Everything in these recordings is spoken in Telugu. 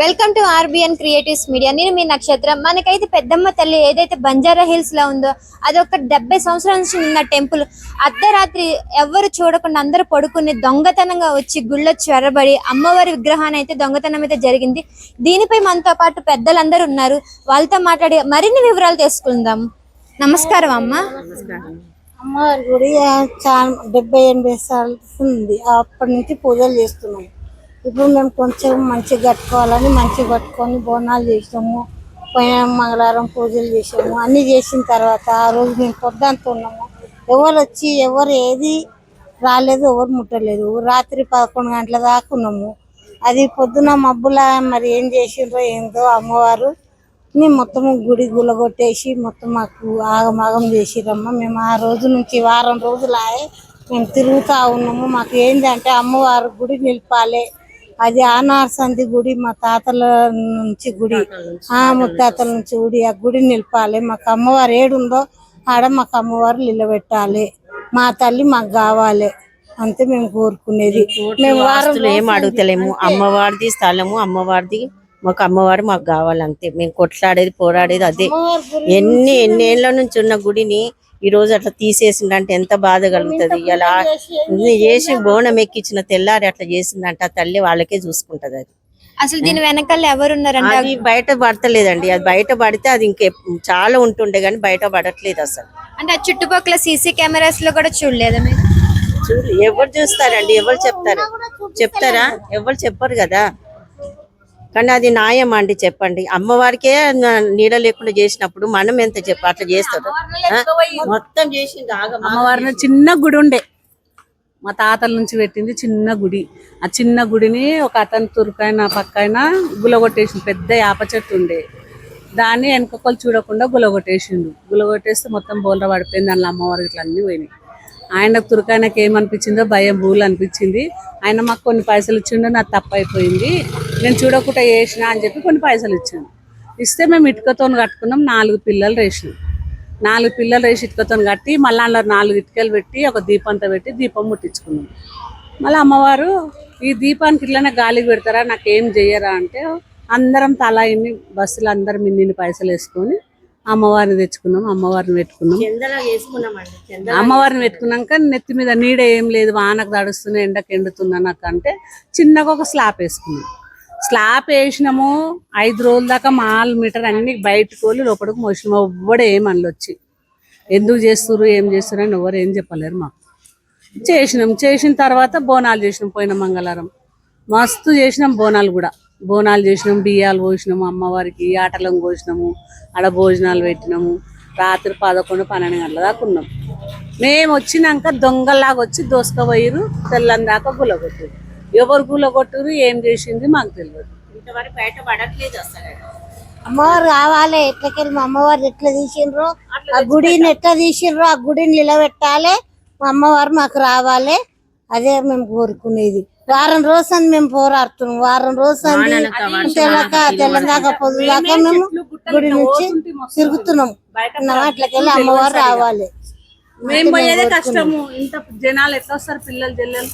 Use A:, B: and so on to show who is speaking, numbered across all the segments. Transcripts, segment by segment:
A: Welcome to RBN creatives media. నేను మీ నక్షత్రం. మనకైతే పెద్దమ్మ తల్లి ఏదైతే బంజారా హిల్స్ లో ఉందో అది ఒక 70 సంవత్సరాల నుంచి ఉన్న టెంపుల్. అర్ధరాత్రి ఎవరు చూడకుండా అందరూ పడుకుని దొంగతనంగా వచ్చి గుళ్ళో చొరబడి అమ్మవారి విగ్రహాన్ని అయితే దొంగతనం అయితే జరిగింది. దీనిపై మనతో పాటు పెద్దలందరూ ఉన్నారు. వాళ్ళతో మాట్లాడి మరిన్ని వివరాలు తెలుసుకుందాం. నమస్కారం అమ్మ.
B: అమ్మవారి గుడి చాలా 70-80 సార్లు ఉంది. అప్పటి నుంచి పూజలు చేస్తున్నాం. ఇప్పుడు మేము కొంచెం మంచిగా కట్టుకోవాలని మంచిగా కట్టుకొని బోనాలు చేసాము. పోయిన మంగళవారం పూజలు చేసాము. అన్నీ చేసిన తర్వాత ఆ రోజు మేము పొద్దుంతా ఉన్నాము. ఎవరు వచ్చి ఎవరు ఏది రాలేదు, ఎవరు ముట్టలేదు. రాత్రి 11 గంటల దాకా ఉన్నాము. అది పొద్దున మబ్బుల మరి ఏం చేసిండ్రో ఏందో అమ్మవారు మొత్తం గుడి గులగొట్టేసి మొత్తం మాకు ఆగమాగం చేసిరమ్మ. మేము ఆ రోజు నుంచి వారం రోజులు మేము తిరుగుతూ ఉన్నాము. మాకు ఏంటంటే అమ్మవారు గుడి నిలిపాలి. అది ఆనార్ సంధి గుడి, మా తాతల నుంచి గుడి, ముత్తాతల నుంచి గుడి. ఆ గుడి నిలిపాలి. మాకు అమ్మవారు ఏడుందో ఆడ మాకు అమ్మవారు నిలబెట్టాలి. మా తల్లి మాకు కావాలి అంతే మేము కోరుకునేది.
C: మేము వారం ఏం అడుగుతలేము. అమ్మవారిది స్థలము, అమ్మవారిది మాకు అమ్మవారు మాకు కావాలంతే. మేము కొట్లాడేది పోరాడేది అదే. ఎన్నేళ్ల నుంచి ఉన్న గుడిని ఈ రోజు అట్లా తీసేసిందంటే ఎంత బాధ కలుగుతుంది. ఇలా చేసి బోనం ఎక్కించిన తెల్లారి అట్లా చేసిందంట తల్లి వాళ్ళకే చూసుకుంటది. అది
A: అసలు దీని వెనకాల ఎవరున్నారంటే
C: అది బయట పడతలేదండి. అది బయట పడితే అది ఇంకే చాలా ఉంటుండే కానీ బయట పడట్లేదు అసలు.
A: అంటే ఆ చుట్టుపక్కల సీసీ కెమెరాస్ లో కూడా చూడలేదా మీరు?
C: ఎవరు చూస్తారండి? ఎవరు చెప్తారా? ఎవరు చెప్పరు కదా. కానీ అది న్యాయం అండి చెప్పండి. అమ్మవారికే నీడ లేకుండా చేసినప్పుడు మనం ఎంత అట్లా చేస్తారు. మొత్తం చేసింది
D: అమ్మవారిని చిన్న గుడి ఉండే, మా తాతల నుంచి పెట్టింది చిన్న గుడి. ఆ చిన్న గుడిని ఒక అతను తురుకైన పక్కన గులగొట్టేసిండు. పెద్ద యాప చెట్టు ఉండే, దాన్ని వెనకొకరు చూడకుండా గులగొట్టేసిండు. గులగొట్టేస్తే మొత్తం బోల్ర పడిపోయింది. దానిలో అమ్మవారికి ఇట్లా అన్నీ పోయినాయి. ఆయన తురుకాయనకి ఏమనిపించిందో భయం భూలు అనిపించింది. ఆయన మాకు కొన్ని పైసలు ఇచ్చిండు. నాకు తప్పు అయిపోయింది, నేను చూడకుండా వేసిన అని చెప్పి కొన్ని పైసలు ఇచ్చిండు. ఇస్తే మేము ఇటుకతో కట్టుకున్నాం. 4 పిల్లలు వేసినాం. 4 పిల్లలు వేసి ఇటుకతో కట్టి మళ్ళీ అందులో 4 ఇటుకలు పెట్టి ఒక దీపంతో పెట్టి దీపం ముట్టించుకున్నాం. మళ్ళీ అమ్మవారు ఈ దీపానికి ఇట్లనే గాలికి పెడతారా, నాకేం చెయ్యరా అంటే అందరం తలా ఇన్ని బస్సులు అందరం ఇన్ని పైసలు వేసుకొని అమ్మవారిని తెచ్చుకున్నాం. అమ్మవారిని పెట్టుకున్నాం. అమ్మవారిని పెట్టుకున్నాక నెత్తి మీద నీడ ఏం లేదు, వానకు తడుస్తుంది, ఎండకు ఎండుతుందా నాకు అంటే చిన్నగా ఒక స్లాబ్ వేసుకున్నాం. స్లాబ్ వేసినాము. 5 రోజుల దాకా మాల్ మీటర్ అన్ని బయటకు వెళ్ళి లోపలికి మోసినాము. ఎవ్వడే ఏమని వచ్చి ఎందుకు చేస్తున్నారు ఏం చేస్తారు అని ఎవరు ఏం చెప్పలేరు మాకు. చేసిన తర్వాత బోనాలు చేసినాం. పోయిన మంగళవారం మస్తు చేసినాం. బోనాలు చేసినాం. బియ్యాలు పోసినాము. అమ్మవారికి ఆటలను కోసినాము. ఆడ భోజనాలు పెట్టినాము. రాత్రి 11-12 గంటల దాకా ఉన్నాం. మేము వచ్చినాక దొంగలాగా వచ్చి దోసుకపోయారు. తెల్లని దాకా గులగొట్టారు. ఎవరు గులగొట్టారు ఏం చేసింది మాకు తెలియదు.
C: ఇంతవరకు బయట పడట్లేదు అసలు.
B: అమ్మవారు కావాలి. ఎట్లకెళ్ళి మా అమ్మవారు ఎట్లా తీసిండ్రో ఆ గుడిని ఎట్లా తీసిండ్రో ఆ గుడిని నిలబెట్టాలి. మా అమ్మవారు మాకు రావాలి. అదే మేము కోరుకునేది. వారం రోజులు మేము పోరాడుతున్నాం. వారం రోజులు తెల్లదాకా పొద్దుదాకా మేము గుడి నుంచి తిరుగుతున్నాం. అట్లకెళ్ళి అమ్మవారు రావాలి.
D: మేము పోయేదే కష్టము. ఇంత జనాలు ఎట్లా వస్తారు, పిల్లలు జల్లెలు.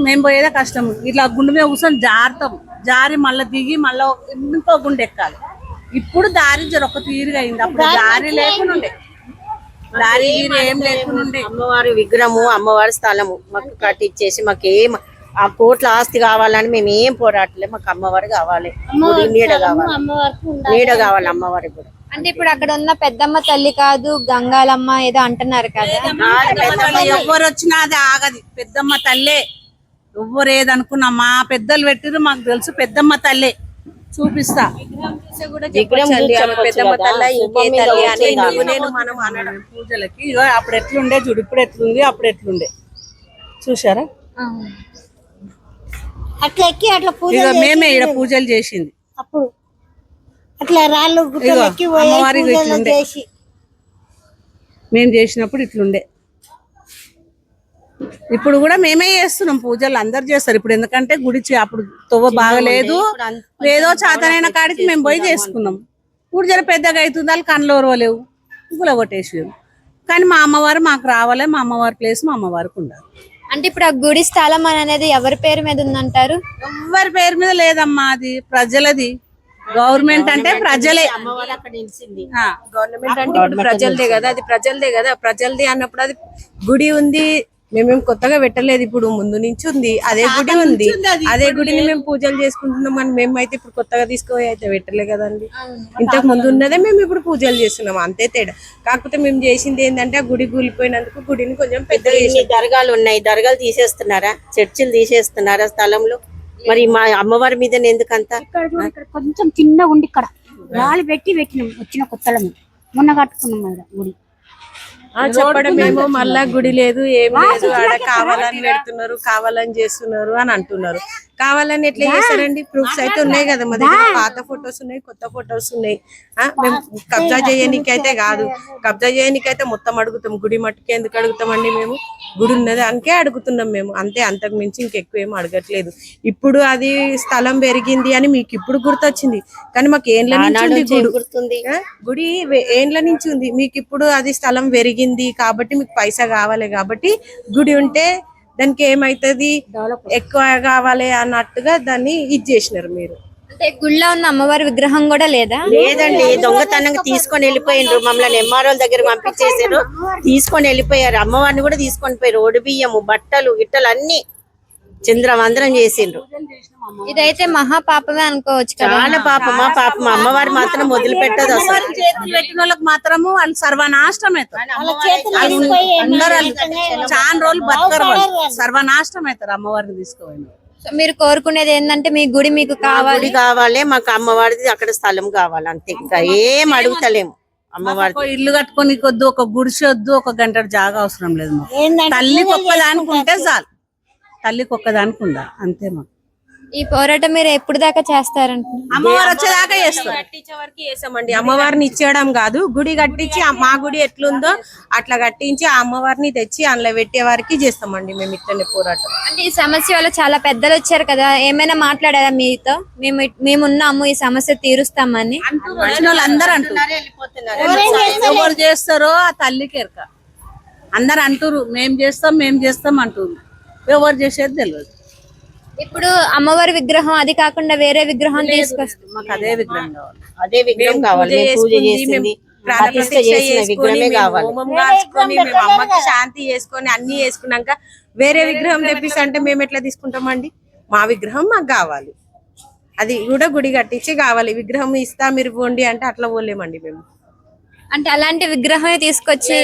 D: మేము పోయేదే కష్టము. ఇట్లా గుండె మీద కూర్చొని జారుతాం. జారి మళ్ళీ దిగి మళ్ళీ ఇంకో గుండె ఎక్కాలి. ఇప్పుడు దారి ఒక తీరుగా అయింది. అప్పుడు దారి లేకుండా దారి ఏం లేకుండా
C: అమ్మవారి విగ్రహము, అమ్మవారి స్థలము మాకు కట్టించేసి మాకేం ఆ కోట్ల ఆస్తి కావాలని మేము ఏం పోరాటలేదు. మాకు అమ్మవారు కావాలి. నీడ కావాలి అమ్మవారికి కూడా.
A: అంటే ఇప్పుడు అక్కడ ఉన్న పెద్దమ్మ తల్లి కాదు గంగాలమ్మ ఏదో అంటున్నారు కదా.
D: ఎవ్వరు వచ్చినా అది ఆగది. పెద్దమ్మ తల్లే. ఎవ్వరు ఏదనుకున్నా మా పెద్దలు పెట్టిరు మాకు తెలుసు. పెద్దమ్మ తల్లే చూపిస్తా.
C: పెద్దమ్మ తల్లి ఇంకే తల్లి అని
D: పూజలకి అప్పుడు ఎట్లుండే చూడు, ఇప్పుడు ఎట్లుంది, అప్పుడు ఎట్లుండే చూసారా.
B: అట్లా ఎక్కి అట్లా పూజ
D: మేమే ఇక్కడ పూజలు చేసింది.
B: అప్పుడు అట్లా రాళ్ళు గుట్టలెక్కి చేసి
D: మేము చేసినప్పుడు ఇట్లుండే. ఇప్పుడు కూడా మేమే చేస్తున్నాం పూజలు. అందరు చేస్తారు ఇప్పుడు. ఎందుకంటే గుడి అప్పుడు తొవ్వ బాగలేదు, ఏదో చాతనైన కాడికి మేము పోయి చేసుకున్నాం. ఇప్పుడు జర పెద్దగా అవుతుంది, వాళ్ళు కళ్ళు ఓరవలేవు, గులగొట్టేసి. కానీ మా అమ్మవారు మాకు రావాలి. మా అమ్మవారి ప్లేస్ మా అమ్మవారికి ఉండాలి.
A: అంటే ఇప్పుడు ఆ గుడి స్థలం అనేది ఎవరి పేరు మీద ఉందంటారు?
D: ఎవ్వరి పేరు మీద లేదమ్మా, అది ప్రజలది. గవర్నమెంట్ అంటే ప్రజలే.
C: అమ్మవారు అక్కడ నిలిచింది.
E: గవర్నమెంట్ అంటే ఇప్పుడు ప్రజలదే కదా, అది ప్రజలదే కదా. ప్రజలది అన్నప్పుడు అది గుడి ఉంది, మేమేం కొత్తగా పెట్టలేదు, ఇప్పుడు ముందు నుంచి ఉంది అదే గుడి ఉంది. అదే గుడిని మేము పూజలు చేసుకుంటున్నాం అని మేమైతే ఇప్పుడు కొత్తగా తీసుకుపోయి అయితే పెట్టలే కదండి. ఇంతకు ముందు ఉన్నదే మేము ఇప్పుడు పూజలు చేస్తున్నాం, అంతే తేడా. కాకపోతే మేము చేసింది ఏంటంటే ఆ గుడి కూలిపోయినందుకు గుడిని కొంచెం పెద్దగా
C: ఇన్ని దర్గాలు ఉన్నాయి, దర్గాలు తీసేస్తున్నారా, చర్చిలు తీసేస్తున్నారా స్థలంలో? మరి మా అమ్మవారి మీద ఎందుకంత?
F: ఇక్కడ కొంచెం చిన్నగా ఉండి ఇక్కడ రాళ్ళు పెట్టినాం వచ్చిన కొత్తలో మొన్న కట్టుకున్నాం కదా గుడి.
E: చెప్పడం మేము మళ్ళా గుడి లేదు ఏం లేదు, ఆడ కావాలని పెడుతున్నారు, కావాలని చేస్తున్నారు అని అంటున్నారు. కావాలని ఎట్లా చేస్తారండి? ప్రూఫ్స్ అయితే ఉన్నాయి కదా మా దగ్గర, పాత ఫొటోస్ ఉన్నాయి, కొత్త ఫొటోస్ ఉన్నాయి. మేము కబ్జా చేయనికైతే కాదు, కబ్జా చేయనికైతే మొత్తం అడుగుతాం. గుడి మట్టుకి ఎందుకు అడుగుతామండి? మేము గుడి ఉన్నది అందుకే అడుగుతున్నాం మేము, అంతే. అంతకు మించి ఇంకెక్కువ ఏం అడగట్లేదు. ఇప్పుడు అది స్థలం పెరిగింది అని మీకు ఇప్పుడు గుర్తొచ్చింది, కానీ మాకు ఏండ్ల నుంచి ఉంది
C: గుర్తుంది.
E: గుడి ఏండ్ల నుంచి ఉంది. మీకు ఇప్పుడు అది స్థలం పెరిగింది కాబట్టి మీకు పైసా కావాలి కాబట్టి గుడి ఉంటే దానికి ఏమైతుంది, ఎక్కువ కావాలి అన్నట్టుగా దాన్ని ఇది చేసినారు మీరు.
A: అంటే గుళ్ళో ఉన్న అమ్మవారి విగ్రహం కూడా లేదా?
C: లేదండి, దొంగతనంగా తీసుకొని వెళ్ళిపోయిండ్రు. మమ్మల్ని ఎంఆర్ఓ దగ్గర పంపించేసారు, తీసుకొని వెళ్ళిపోయారు. అమ్మవారిని కూడా తీసుకొని పోయారు. ఒడి బియ్యము, బట్టలు, గిట్టలు అన్ని చంద్రవందనం చేసిండ్రు.
A: ఇదైతే మహాపాపమే అనుకోవచ్చు కదా.
C: చాలా పాపమా పాపం. అమ్మవారు మాత్రం వదిలిపెట్టదు అసలు.
D: చేతులు పెట్టిన వాళ్ళకి మాత్రము వాళ్ళు సర్వనాశనం అవుతారు. అందరూ చాలా రోజులు బతకరు, వాళ్ళు సర్వనాశనం అవుతారు అమ్మవారిని తీసుకుపోయిన.
A: సో మీరు కోరుకునేది ఏంటంటే మీ గుడి మీకు కావాలి,
C: గుడి కావాలి, మాకు అమ్మవారిది అక్కడ స్థలం కావాలి, అంతే. ఇంకా ఏం అడుగుతలేము. అమ్మవారి
D: ఒక ఇల్లు కట్టుకొని వద్దు, ఒక గుడిసె వద్దు, ఒక గంట జాగా అవసరం లేదు మాకు. తల్లికి ఒక్కదానికి ఉంటే చాలు, తల్లికి ఒక్కదానికి ఉందా, అంతే మాకు.
A: ఈ పోరాటం మీరు ఎప్పుడు దాకా చేస్తారంటున్నారు?
D: అమ్మవారు వచ్చేదాకా చేస్తాం.
E: కట్టించే వరకు చేసామండి. అమ్మవారిని ఇచ్చేయడం కాదు, గుడి కట్టించి మా గుడి ఎట్లుందో అట్లా కట్టించి ఆ అమ్మవారిని తెచ్చి అందులో పెట్టే వారికి చేస్తామండి మేము ఇట్లనే పోరాటం.
A: అంటే ఈ సమస్య వల్ల చాలా పెద్దలు వచ్చారు కదా, ఏమైనా మాట్లాడారా మీతో? మేమున్నాము, ఈ సమస్య తీరుస్తామని.
D: వచ్చిన వాళ్ళు అందరూ అంటారు, ఎవరు చేస్తారో ఆ తల్లికి ఎరక. అందరు అంటారు మేము చేస్తాం అంటారు, ఎవరు చేసేది తెలియదు.
A: ఇప్పుడు అమ్మవారి విగ్రహం అది కాకుండా వేరే విగ్రహం తీసుకొస్తాం.
D: మాకు అదే విగ్రహం కావాలి.
C: అదే విగ్రహం కావాలి. మేము పూజ చేసింది, ప్రతిష్ఠ చేసిన విగ్రహమే కావాలి.
E: హోమం కాల్చుకొని మేము అమ్మకి శాంతి చేసుకొని అన్ని చేసుకున్నాక వేరే విగ్రహం తెప్పిస్తా అంటే మేము ఎట్లా తీసుకుంటామండి? మా విగ్రహం మాకు కావాలి, అది కూడా గుడి కట్టించి కావాలి. విగ్రహం ఇస్తా మీరు పోండి అంటే అట్లా పోలేమండి మేము.
A: అంటే అలాంటి విగ్రహమే తీసుకొచ్చి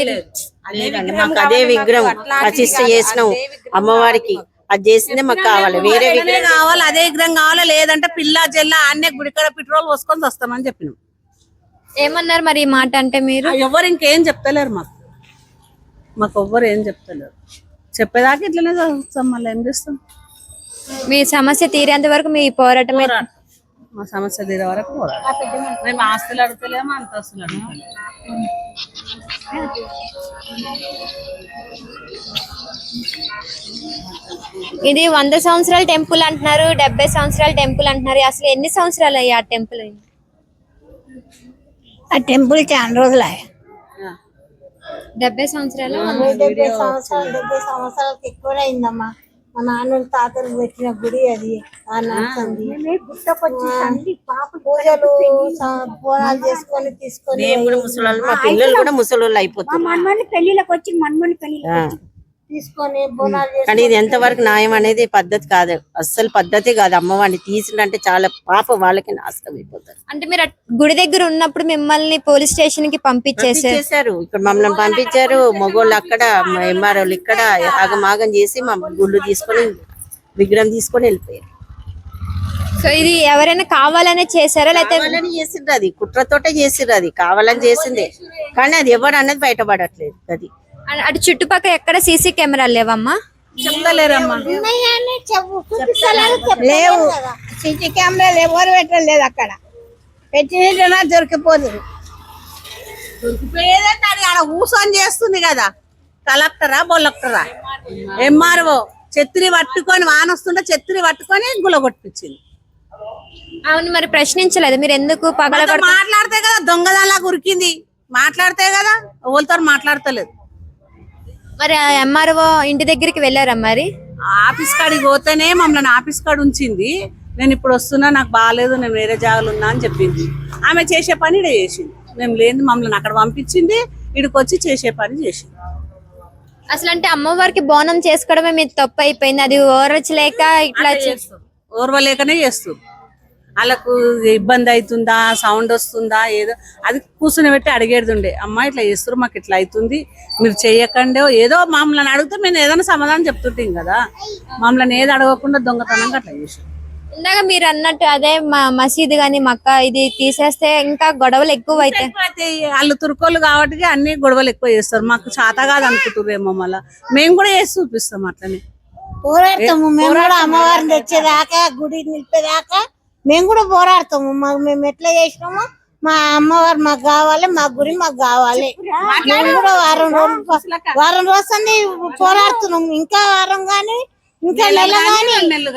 C: మాకు అదే విగ్రహం ప్రతిష్ఠ చేసినాం అమ్మవారికి, అది చేసిందే మాకు కావాలి. వేరే విగ్రహం
D: కావాలి, అదే విగ్రహం కావాలి. లేదంటే పిల్ల జల్ల అన్నే గుడికడ పెట్రోల్ పోసుకొని వస్తామని చెప్పినాం.
A: ఏమన్నారు మరి ఈ మాట? అంటే మీరు
D: ఎవరు ఇంకేం చెప్తలేరు మాకు ఎవ్వరు ఏం చెప్తలేరు. చెప్పేదాకా ఇట్లనే చదువుతాం, మళ్ళీ ఏం చేస్తాం.
A: మీ సమస్య తీరేంత వరకు మీ పోరాటమే.
D: మా సమస్య తీరే వరకు పోరాటం. మేము ఆస్తులు అడుగుతలేము, అంతస్తులు అడుగుతలేము.
A: ఇది 100 సంవత్సరాల టెంపుల్ అంటున్నారు, 70 సంవత్సరాల టెంపుల్ అంటున్నారు. అసలు ఎన్ని సంవత్సరాలు అయ్యి ఆ టెంపుల్?
F: ఆ టెంపుల్ చాలా రోజులు
A: 70 సంవత్సరాలు.
B: 70 సంవత్సరాలకు ఎక్కువ అయిందమ్మా. మా నాన్న తాతలు పెట్టిన గుడి అది. పూజలు బోనాలు చేసుకొని తీసుకొని
C: మా పిల్లలు కూడా ముసలోళ్ళు అయిపోతారు.
F: పెళ్లిళ్ళకి వచ్చి పెళ్లి
B: తీసుకొని బోనాలు
C: కానీ ఇది ఎంతవరకు న్యాయం అనేది పద్ధతి కాదు, అస్సలు పద్ధతి కాదు. అమ్మవారిని తీసిందంటే చాలా పాప వాళ్ళకి నాశనం అయిపోతారు.
A: అంటే మీరు గుడి దగ్గర ఉన్నప్పుడు మిమ్మల్ని పోలీస్ స్టేషన్ కి పంపించేసారు.
C: ఇక్కడ మమ్మల్ని పంపించారు. మగోళ్ళు అక్కడ, ఎంఆర్ఓలు ఇక్కడ ఆగమాగం చేసి మా గుళ్ళు తీసుకొని విగ్రహం తీసుకొని వెళ్ళిపోయారు.
A: సో ఇది ఎవరైనా కావాలనే చేశారా లేకపోతే
C: చేసిండ్రు? అది కుట్రతోటే చేసిండ్రు, అది కావాలని చేసిందే. కానీ అది ఎవరు అన్నది బయటపడట్లేదు. అది
A: అటు చుట్టుపక్కల ఎక్కడ సీసీ కెమెరాలు లేవమ్మా?
D: చెప్తలేరమ్మా,
B: లేవు. సీసీ కెమెరాలు ఎవరు పెట్టలేదు, అక్కడ పెట్టిన దొరికిపోతుంది.
D: దొరికిపోయేదంటే అది ఆడ ఊసని చేస్తుంది కదా. కలెక్టరా బొలెక్టరా ఎంఆర్ఓ చెత్రి పట్టుకొని వానొస్తుంటే చెత్రి పట్టుకొని గులగొట్టించింది.
A: అవును, మరి ప్రశ్నించలేదు మీరు? ఎందుకు
D: మాట్లాడితే కదా దొంగదాలా ఉరికింది, మాట్లాడితే కదా ఎవరితో మాట్లాడతలేదు.
A: మరి ఎంఆర్ఓ ఇంటి దగ్గరికి వెళ్ళారా మరి?
D: ఆఫీస్ కాడికి పోతేనే మమ్మల్ని ఆఫీస్ కాడ ఉంచింది. నేను ఇప్పుడు వస్తున్నా, నాకు బాగాలేదు, నేను వేరే జాగాలు ఉన్నా అని చెప్పింది. ఆమె చేసే పని ఇక్కడ చేసింది. మేము లేదు, మమ్మల్ని అక్కడ పంపించింది, ఇక్కడికి వచ్చి చేసే పని చేసింది.
A: అసలు అంటే అమ్మవారికి బోనం చేసుకోవడమే మీరు తప్పు అయిపోయింది. అది ఓరచలేక ఇట్లా
D: ఓర్వలేకనే చేస్తుంది. వాళ్ళకు ఇబ్బంది అవుతుందా, సౌండ్ వస్తుందా, ఏదో అది కూర్చుని పెట్టి అడిగేది ఉండే, అమ్మ ఇట్లా చేస్తారు, మాకు ఇట్లా అవుతుంది, మీరు చెయ్యకండి. ఏదో మమ్మల్ని అడిగితే మేము ఏదైనా సమాధానం చెప్తుంటాం కదా, మమ్మల్ని ఏది అడగకుండా దొంగతనంగా అట్లా చేసాం.
A: ఇందాక మీరు అన్నట్టు అదే మసీదు గాని మక్క ఇది తీసేస్తే ఇంకా గొడవలు ఎక్కువ అవుతాయి.
D: వాళ్ళు తుర్కోళ్ళు కాబట్టి అన్ని గొడవలు ఎక్కువ చేస్తారు. మాకు చేత కాదు అనుకుంటుర్రేమో, మళ్ళా మేము కూడా చేసి చూపిస్తాం. అట్లనే
B: పోరాడతాము మేము కూడా, అమ్మవారిని తెచ్చేదాకా, గుడి నిలిపేదాకా మేము కూడా పోరాడతాము. మేము ఎట్లా చేసినామో మా అమ్మవారు మాకు కావాలి, మా గుడి మాకు కావాలి. మేము కూడా వారం రోజులు పోరాడుతున్నాం. ఇంకా వారం గాని, ఇంకా నెల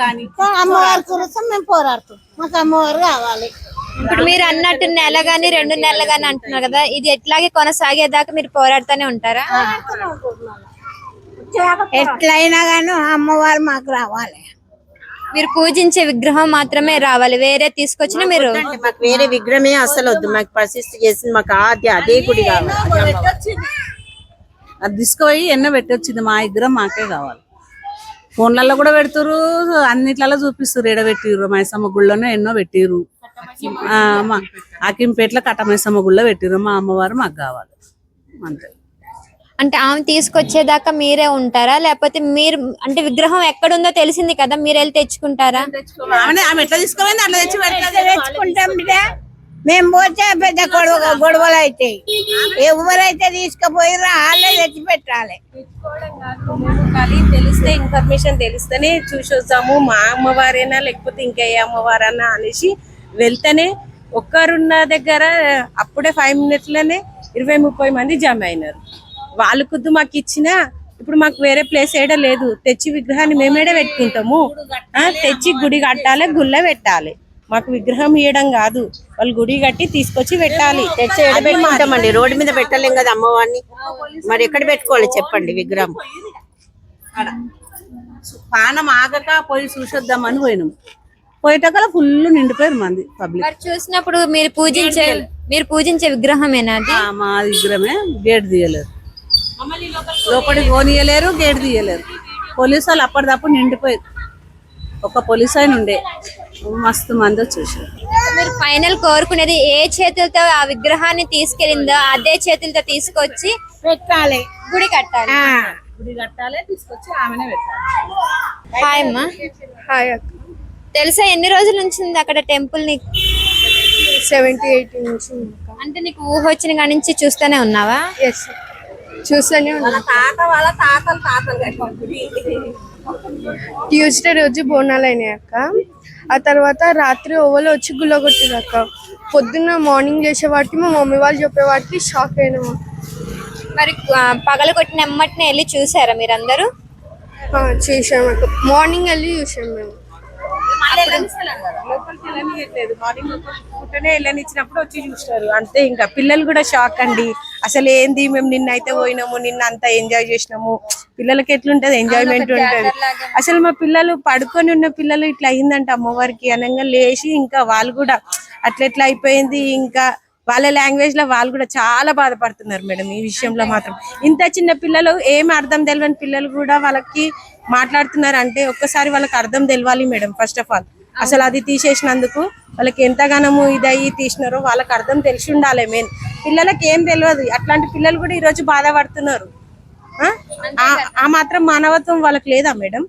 B: గాని అమ్మవారి కోసం మేము పోరాడుతాం. మాకు అమ్మవారు కావాలి.
A: ఇప్పుడు మీరు అన్నట్టు నెల గాని 2 నెలలు గాని అంటున్నారు కదా, ఇది ఎట్లాగే కొనసాగేదాకా మీరు పోరాడుతూనే ఉంటారా?
B: ఎట్లయినా గాను అమ్మవారు మాకు రావాలి.
A: మీరు పూజించే విగ్రహం మాత్రమే రావాలి, వేరే తీసుకొచ్చిన మీరు
C: మాకు వేరే విగ్రహమే అసలు వద్దు. మాకు పరిశిష్ట చేసింది మాకు అదే గుడి కావాలి.
D: అది తీసుకుపోయి ఎన్నో పెట్టొచ్చింది, మా విగ్రహం మాకే కావాలి. ఫోన్లలో కూడా పెడుతురు, అన్నిట్లలో చూపిస్తారు. ఎడబెట్టిర్రు మైసమ్మ గుళ్ళోనే ఎన్నో పెట్టిర్రు. అకింపేటలో కట్టమైసమ్మ గుళ్ళో పెట్టిర్రు. మా అమ్మవారు మాకు కావాలి అంతే.
A: అంటే ఆమె తీసుకొచ్చేదాకా మీరే ఉంటారా, లేకపోతే మీరు అంటే విగ్రహం ఎక్కడుందో తెలిసింది కదా, మీరు వెళ్ళి తెచ్చుకుంటారా?
D: ఆమె ఎట్లా తీసుకోవాలి అట్లా
B: తెచ్చుకుంటాం. మేము పోతే పెద్ద గొడవలు అవుతాయి. ఎవరైతే తీసుకుపోయిరా వాళ్ళే తెచ్చి పెట్టాలి.
E: కానీ తెలిస్తే ఇన్ఫర్మేషన్ తెలిస్తేనే చూసి వస్తాము. మా అమ్మవారేనా లేకపోతే ఇంకా ఏ అమ్మవారన్నా అనేసి వెళ్తేనే, ఒక్కరున్న దగ్గర అప్పుడే 5 minutesలోనే 20-30 మంది జమ అయినారు. వాళ్ళ కొద్దు మాకు ఇచ్చినా ఇప్పుడు మాకు వేరే ప్లేస్ ఏడా లేదు. తెచ్చి విగ్రహాన్ని మేమేడే పెట్టుకుంటాము. తెచ్చి గుడి కట్టాలి, గుళ్ళ పెట్టాలి. మాకు విగ్రహం ఇవ్వడం కాదు, వాళ్ళు గుడి కట్టి తీసుకొచ్చి పెట్టాలి.
C: తెచ్చి పెట్టుకుంటామండి, రోడ్డు మీద పెట్టలేం కదా అమ్మవారిని. మరి ఎక్కడ పెట్టుకోవాలి చెప్పండి విగ్రహం?
D: పానం ఆగక పోయి చూసొద్దామని పోయినాం. పోయేటక్కడ ఫుల్ నిండిపోయారు మంది పబ్లిక్.
A: మరి చూసినప్పుడు మీరు పూజించే విగ్రహమేనా అది?
D: మా విగ్రహమే. గేట్ తీయలేరు, లోపలికి పోనీయలేరు, గేట్ తీయలేరు. పోలీసు వాళ్ళు అప్పటిదప్పుడు నిండిపోయారు. ఒక పోలీసు ఆయన ఉండే, మస్తు మంది చూసారు.
A: మీరు ఫైనల్ కోరుకునేది ఏ చేతులతో ఆ విగ్రహాన్ని తీసుకెళ్ళిందో అదే చేతులతో తీసుకొచ్చి
B: పెట్టాలి,
A: గుడి కట్టాలి.
D: గుడి కట్టాలి, తీసుకొచ్చి ఆమెనే పెట్టాలి.
A: హాయ్ అమ్మా.
G: హాయ్ అక్క.
A: తెలుసా ఎన్ని రోజుల నుంచి ఉంది అక్కడ టెంపుల్ నీకు?
G: 70-80 నుంచి.
A: అంటే నీకు ఊహ వచ్చిన కాడి నుంచి చూస్తూనే ఉన్నావా?
G: ఎస్, చూస్తూనే ఉన్నా. ట్యూస్డే రోజు బోనాలు అయినాయి అక్క. ఆ తర్వాత రాత్రి ఓవలో వచ్చి గుల్లగొట్టిరు అక్క. పొద్దున్న మార్నింగ్ చేసే వాటికి మా మమ్మీ వాళ్ళు చెప్పే వాటికి షాక్ అయినాము.
A: మరి పగల కొట్టిన ఎమ్మటినే వెళ్ళి చూసారా మీరందరూ?
G: చూసాం అక్క, మార్నింగ్ వెళ్ళి చూసాం మేము.
E: లోపలికి వెళ్ళనియట్లేదు. మార్నింగ్ పుట్టనే వెళ్ళనిచ్చినప్పుడు వచ్చి చూస్తారు అంతే. ఇంకా పిల్లలు కూడా షాక్ అండి. అసలు ఏంది, మేము నిన్న అయితే పోయినాము, నిన్న అంతా ఎంజాయ్ చేసినాము. పిల్లలకి ఎట్లుంటది, ఎంజాయ్మెంట్ ఉంటది. అసలు మా పిల్లలు పడుకొని ఉన్న పిల్లలు ఇట్లా అయిందంట అమ్మవారికి అనగా లేచి, ఇంకా వాళ్ళు కూడా అట్లా అయిపోయింది. ఇంకా వాళ్ళ లాంగ్వేజ్ లో వాళ్ళు కూడా చాలా బాధపడుతున్నారు మేడం ఈ విషయంలో మాత్రం. ఇంత చిన్న పిల్లలు, ఏం అర్థం తెలియని పిల్లలు కూడా వాళ్ళకి మాట్లాడుతున్నారు అంటే ఒక్కసారి వాళ్ళకి అర్థం తెలియాలి మేడం. ఫస్ట్ ఆఫ్ ఆల్ అసలు అది తీసేసినందుకు వాళ్ళకి ఎంతగానో ఇదయ్యి తీసినారో వాళ్ళకి అర్థం తెలిసి ఉండాలి. మెయిన్ పిల్లలకి ఏం తెలియదు. అట్లాంటి పిల్లలు కూడా ఈ రోజు బాధపడుతున్నారు. ఆ మాత్రం మానవత్వం వాళ్ళకి లేదా మేడం?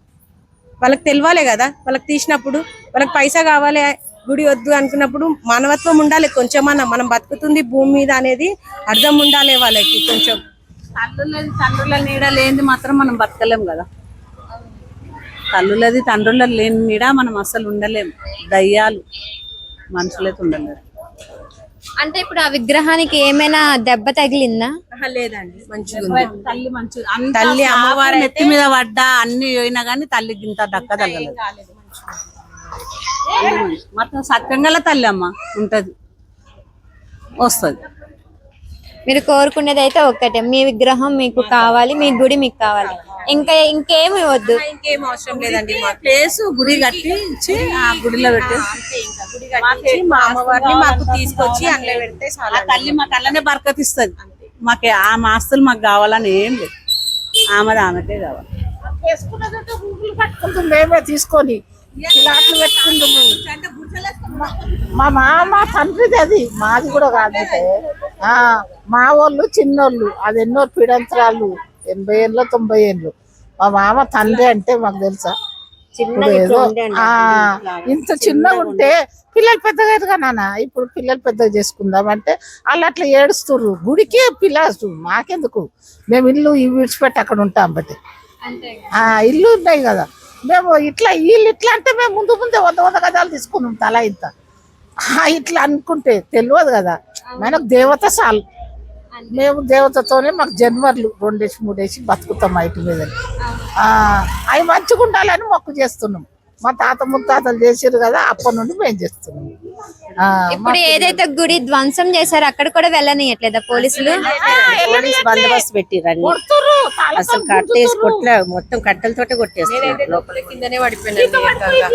E: వాళ్ళకి తెలియాలి కదా. వాళ్ళకి తీసినప్పుడు వాళ్ళకి పైసా కావాలి, గుడి వద్దు అనుకున్నప్పుడు మానవత్వం ఉండాలి కొంచెమన్నా. మనం బతుకుతుంది భూమి మీద అనేది అర్థం ఉండాలి వాళ్ళకి కొంచెం.
D: తండ్రుల నీడ లేనిది మాత్రం మనం బతకలేం కదా. తల్లులది తండ్రుల లేని నీడ మనం అసలు ఉండలేము. దయ్యాలు మనుషులైతే ఉండలేరు.
A: అంటే ఇప్పుడు ఆ విగ్రహానికి ఏమైనా దెబ్బ తగిలిందా?
E: లేదండి, మంచిగా
D: తల్లి మంచి తల్లి అమ్మవారు నెత్తి మీద పడ్డా అన్ని పోయినా గానీ తల్లికి ఇంత దక్క తగ్గలేదు. మొత్తం సత్యంగా తల్లి అమ్మ ఉంటది, వస్తుంది.
A: మీరు కోరుకునేది అయితే ఒక్కటే, మీ విగ్రహం మీకు కావాలి, మీ గుడి మీకు కావాలి, ఇంకేమి వద్దు.
E: ఇంకేం అవసరం లేదండి మాకు.
D: ప్లేస్ గుడి కట్టి ఇచ్చి ఆ గుడిలో పెట్టేసి
E: గుడి కట్టించి మా అమ్మవారిని మాకు తీసుకొచ్చి అందులో పెడితే
D: ఆ
E: చాలా.
D: తల్లి మాకు అల్లనే బరకతిస్తుంది. మాకు ఆమె ఆస్తులు మాకు కావాలని ఏం లేదు, ఆమెకే కావాలి.
B: వేసుకున్నదంటే రూపులు కట్టుకుంటాం మేమే తీసుకొని ఇలాట్లు పెట్టుకుంటాము. మా మామ తండ్రిది అది, మాది కూడా కాదు. మా వాళ్ళు చిన్నోళ్ళు, అది ఎన్నో పీడంతరాలు, 80 ఏళ్ళు 90 ఏళ్ళు. మా మామ తండ్రి అంటే మాకు తెలుసా, ఇప్పుడు ఏదో ఇంత చిన్నగా ఉంటే పిల్లలు పెద్దగా ఎదుగా నాన్న, ఇప్పుడు పిల్లలు పెద్దగా చేసుకుందాం అంటే వాళ్ళు అట్లా ఏడుస్తుర్రు. గుడికి పిల్లలు మాకెందుకు, మేము ఇల్లు విడిచిపెట్టి అక్కడ ఉంటాం బట్టి ఇల్లు ఉన్నాయి కదా. మేము ఇట్లా వీళ్ళు ఇట్లా అంటే మేము ముందు ముందే 100 గజాలు తీసుకున్నాం తల ఇంత. ఇట్లా అనుకుంటే తెలియదు కదా, మనకు దేవత చాలు. మేము దేవతతోనే మాకు జన్మర్లు 2 ఏసి 3 ఏసి బతుకుతాం ఐటి మీద. అవి మంచిగా ఉండాలని మొక్కు చేస్తున్నాం. మా తాత ముత్తాతలు చేసారు కదా, అప్పటి నుండి మేము చేస్తున్నాం.
A: ఇప్పుడు ఏదైతే గుడి ధ్వంసం చేశారో అక్కడ కూడా వెళ్ళనియట్లేదా పోలీసులు?
C: పోలీస్ బందోబస్తు పెట్టిరండి. అసలు కట్టేసి మొత్తం కట్టెలతోటే కొట్టేస్తారు.
E: కిందనే పడిపోయినారు.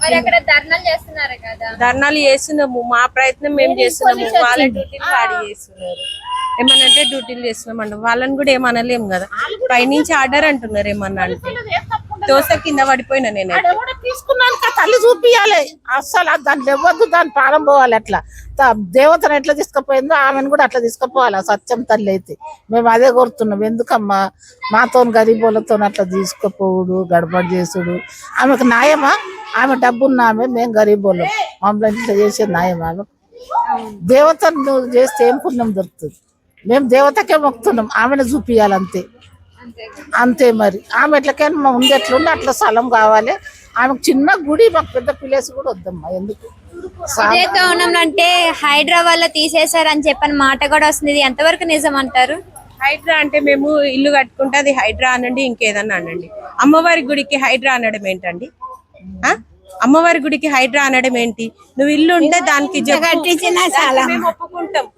A: మరి అక్కడ ధర్నాలు చేస్తున్నారు కదా?
E: ధర్నాలు చేస్తున్నాము, మా ప్రయత్నం మేము చేస్తున్నాము. వాళ్ళ డ్యూటీలు వాడి చేస్తున్నారు. ఏమనంటే డ్యూటీలు చేస్తున్నామండి, వాళ్ళని కూడా ఏమనలేము కదా. పైనుంచి ఆర్డర్ అంటున్నారు, ఏమన్నా అంటే దోశ కింద పడిపోయినా నేను
B: తీసుకున్నాను. తల్లి చూపియాలి అస్సలు, దాన్ని ఇవ్వద్దు, దాన్ని పారం పోవాలి. అట్లా దేవతను ఎట్లా తీసుకుపోయిందో ఆమెను కూడా అట్లా తీసుకుపోవాలి. సత్యం తల్లి అయితే మేము అదే కోరుతున్నాం. ఎందుకమ్మా మాతో గరీబులతో అట్లా తీసుకుపోవుడు, గడబడి చేసుడు ఆమెకు న్యాయమా? ఆమె డబ్బున్న ఆమె, మేము గరీబులం, మమ్మల్ని ఇట్లా చేసేది న్యాయం? ఆమె దేవతను చేస్తే ఏం పుణ్యం దొరుకుతుంది? మేము దేవతకే మొక్కుతున్నాం, ఆమెను చూపియాలి అంతే. అంతే మరి ఆమె ఎట్లకైనా ఉంది, ఎట్లుండి అట్లా స్థలం కావాలి ఆమెకు. చిన్న గుడి, మాకు పెద్ద ప్లేస్ కూడా వద్దమ్మా. ఎందుకు
A: ఏదైతే ఉన్నామంటే హైదరాబాద్ లో తీసేశారని చెప్పని మాట కూడా వస్తుంది, ఇది ఎంతవరకు నిజం అంటారు?
E: హైడ్రా అంటే మేము ఇల్లు కట్టుకుంటే అది హైడ్రా అనండి, ఇంకేదన్నా అనండి. అమ్మవారి గుడికి హైడ్రా అనడం ఏంటండి? అమ్మవారి గుడికి హైడ్రా అనడం ఏంటి? నువ్వు ఇల్లు ఉంటే దానికి మేము ఒప్పుకుంటాం.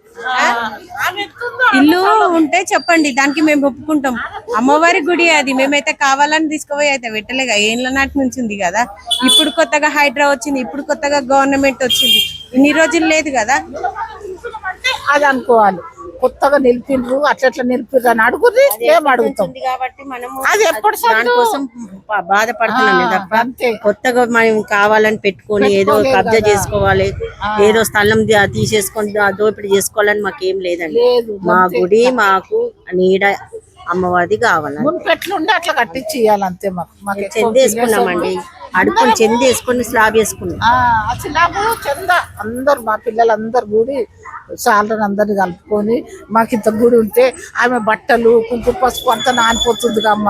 E: ఇల్లు ఉంటే చెప్పండి, దానికి మేము ఒప్పుకుంటాం. అమ్మవారి గుడి అది, మేమైతే కావాలని తీసుకుపోయి అయితే పెట్టలేగా, ఏళ్ళ నాటి నుంచి ఉంది కదా. ఇప్పుడు కొత్తగా హైడ్రా వచ్చింది, ఇప్పుడు కొత్తగా గవర్నమెంట్ వచ్చింది, ఇన్ని రోజులు లేదు కదా.
B: అది అనుకోవాలి, కొత్తగా నిలిపిండ్రు, అట్లా నిలిపిండ్రు అని అడుగుర్రి, ఏం అడుగుతాం
C: కాబట్టి మనము
B: అది ఎప్పుడు
C: దానికోసం బాధపడుతున్నాం తప్ప కొత్తగా మనం కావాలని పెట్టుకొని ఏదో కబ్జా చేసుకోవాలి, ఏదో స్థలం తీసేసుకొని దోపిడీ చేసుకోవాలని మాకేం లేదండి. మా గుడి మాకు నీడ అమ్మవారిది కావాలని
B: మున్పెట్లుండి అట్లా కట్టించి ఇవ్వాలి అంతే. మాకు
C: చెందేసుకున్నామండి, అడుక్కుని చెందేసుకుని స్లాబ్ వేసుకున్నాం.
B: స్లాబ్ చంద అందరు మా పిల్లలందరు కూడి సాలని అందరిని కలుపుకొని మాకు ఇంత గుడి ఉంటే ఆమె బట్టలు కుంకుమ పసుపు అంతా నానిపోతుంది అమ్మ,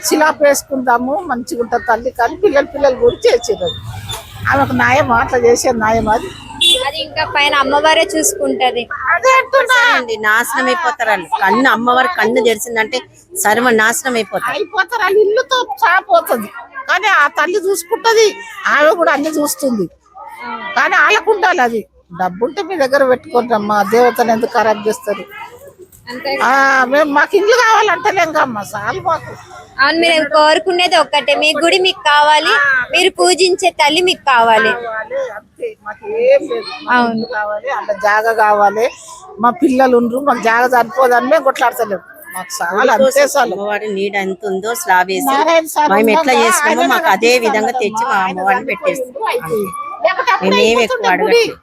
B: స్లాబ్ వేసుకుందాము మంచిగా ఉంటుంది తల్లి. కానీ పిల్లలు కూడా చేసేది ఆమెకు న్యాయం, అట్లా చేసేది న్యాయం?
A: అది ఇంకా పైన అమ్మవారే చూసుకుంటది.
B: అదే
C: అండి, నాశనం అయిపోతారు వాళ్ళు. కన్ను అమ్మవారి కన్ను తెరిచిందంటే సర్వ నాశనం అయిపోతారు.
B: వాళ్ళు ఇల్లుతో చాపోతుంది. కానీ ఆ తల్లి చూసుకుంటది, ఆమె కూడా అన్ని చూస్తుంది. కానీ వాళ్ళకు ఉండాలి అది. డబ్బు ఉంటే మీ దగ్గర పెట్టుకుంటామ్మా, దేవతను ఎందుకు ఖరాబ్ చేస్తారు? మేము మాకు ఇల్లు కావాలంటలేం కమ్మా, చాలు మాకు.
A: అవును, మీరు కోరుకునేది ఒక్కటే, మీ గుడి మీకు కావాలి, మీరు పూజించే తల్లి మీకు కావాలి.
B: అవును కావాలి, అంత జాగా కావాలి. మా పిల్లలు ఉండ్రు, మాకు జాగా సరిపోదని మేము కొట్లాడతలేము. మాకు చాలా అంతే చాలు.
C: అమ్మవారి నీడ ఎంత ఉందో స్లాబ్ వేసి మేము ఎట్లా చేసినామో మాకు అదే విధంగా తెచ్చి మా అమ్మవారిని పెట్టేస్తాం. మేమేమి ఎక్కువ అడగట్లేదు.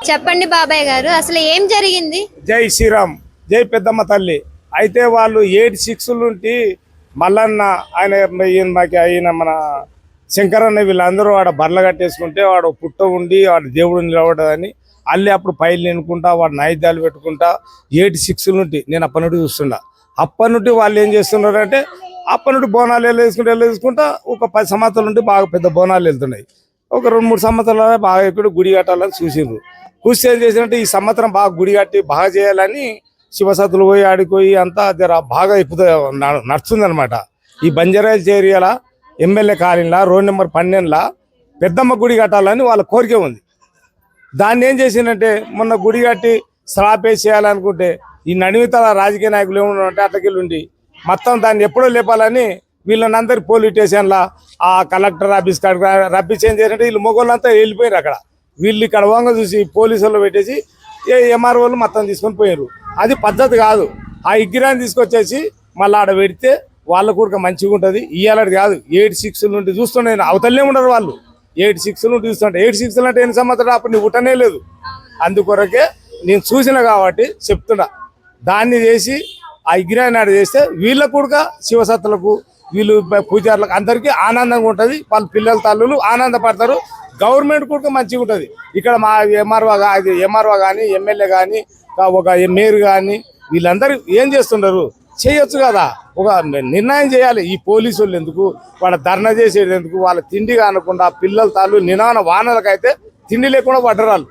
A: చెప్పండి బాబాయ్ గారు, అసలు ఏం జరిగింది?
H: జై శ్రీరామ్, జై పెద్దమ్మ తల్లి. అయితే వాళ్ళు 86 నుండి మల్లన్న ఆయన మన శంకరన్న వీళ్ళందరూ వాడు బర్రెలు కట్టేసుకుంటే వాడు పుట్ట ఉండి వాడు దేవుడు నిలబడదని అల్లి అప్పుడు పైలు నినుకుంటా వాడు నైద్యాలు పెట్టుకుంటా 86 నుండి నేను అప్పటి నుండి చూస్తుండా. అప్పటి నుండి వాళ్ళు ఏం చేస్తున్నారంటే అప్పటి నుండి బోనాలు వెళ్ళేసుకుంటా ఒక 10 సంవత్సరాల నుండి బాగా పెద్ద బోనాలు వెళ్తున్నాయి. ఒక 2-3 సంవత్సరాలు బాగా ఇక్కడ గుడి కట్టాలని చూసిండ్రు. చూసి ఏం చేసినట్టే ఈ సంవత్సరం బాగా గుడి కట్టి బాగా చేయాలని శివసత్తులు పోయి ఆడిపోయి అంతా జర బాగా ఇప్పుడు నడుస్తుంది అనమాట. ఈ బంజారాయిల్స్ ఏరియాల ఎమ్మెల్యే కాలనీలా రోడ్ నెంబర్ 12లా పెద్దమ్మ గుడి కట్టాలని వాళ్ళ కోరిక ఉంది. దాన్ని ఏం చేసిందంటే మొన్న గుడి కట్టి స్లాబ్ వేసి చేయాలనుకుంటే ఈ నడిమితల రాజకీయ నాయకులు ఏమన్నా అట్లకెళ్ళుండి మొత్తం దాన్ని ఎప్పుడో లేపాలని వీళ్ళని అందరు పోలీస్ స్టేషన్లో ఆ కలెక్టర్ ఆఫీస్ కాడ రప్పించేం చేయాలంటే వీళ్ళు మొగోళ్ళంతా వెళ్ళిపోయారు అక్కడ. వీళ్ళు ఇక్కడ వంగ చూసి పోలీసులు పెట్టేసి ఎంఆర్ఓలు మొత్తం తీసుకొని పోయారు. అది పద్ధతి కాదు. ఆ విగ్రహాన్ని తీసుకొచ్చేసి మళ్ళీ ఆడ పెడితే వాళ్ళ కూడా మంచిగా ఉంటుంది. ఇయ్యాలది కాదు. 86 నుండి చూస్తుండే అవతలనే ఉండరు వాళ్ళు. 86 నుండి చూస్తుంటే 86 అంటే ఎన్ని సంవత్సరాలు అప్పుడు నీ ఉట్టనే లేదు. అందుకొరకే నేను చూసిన కాబట్టి చెప్తున్నా. దాన్ని చేసి ఆ విగ్రహాన్ని ఆడ చేస్తే వీళ్ళకు కూడా శివసత్తులకు వీళ్ళు పూజారులకు అందరికీ ఆనందంగా ఉంటుంది. వాళ్ళ పిల్లల తల్లులు ఆనందపడతారు. గవర్నమెంట్ కూడా మంచిగా ఉంటుంది. ఇక్కడ మా ఎంఆర్ఓ కానీ ఎమ్మెల్యే కానీ ఒక మేయర్ కానీ వీళ్ళందరూ ఏం చేస్తున్నారు? చేయొచ్చు కదా, ఒక నిర్ణయం చేయాలి. ఈ పోలీసు వాళ్ళు ఎందుకు వాళ్ళ ధర్నా చేసేది ఎందుకు? వాళ్ళ తిండి కానకుండా పిల్లల తాళ్ళు నినాన వానలకైతే తిండి లేకుండా పడ్డరాళ్ళు.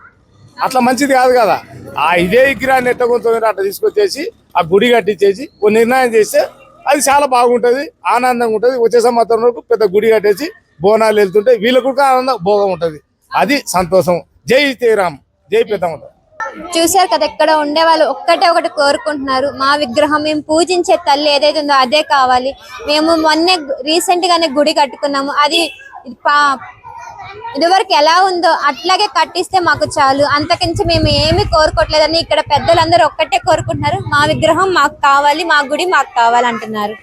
H: అట్లా మంచిది కాదు కదా. ఆ ఇదే విగ్రహాన్ని ఎట్టకొంత అట్లా తీసుకొచ్చేసి ఆ గుడి కట్టించేసి ఓ నిర్ణయం చేస్తే అది చాలా బాగుంటుంది, ఆనందంగా ఉంటుంది. వచ్చే సంవత్సరం వరకు పెద్ద గుడి కట్టేసి బోనాలు వెళ్తుంటే వీళ్ళకు కూడా ఆనందం భోగం ఉంటుంది. అది సంతోషం. జై శ్రీరామ్, జై పెద్దమ్మ.
A: చూసారు కదా, ఇక్కడ ఉండే వాళ్ళు ఒకటి కోరుకుంటున్నారు. మా విగ్రహం, మేము పూజించే తల్లి ఏదైతే ఉందో అదే కావాలి. మేము మొన్నే రీసెంట్ గానే గుడి కట్టుకున్నాము. అది ఇదివరకు ఎలా ఉందో అట్లాగే కట్టిస్తే మాకు చాలు, అంతకించి మేము ఏమి కోరుకోవట్లేదని ఇక్కడ పెద్దలందరూ ఒక్కటే కోరుకుంటున్నారు. మా విగ్రహం మాకు కావాలి, మా గుడి మాకు కావాలంటున్నారు.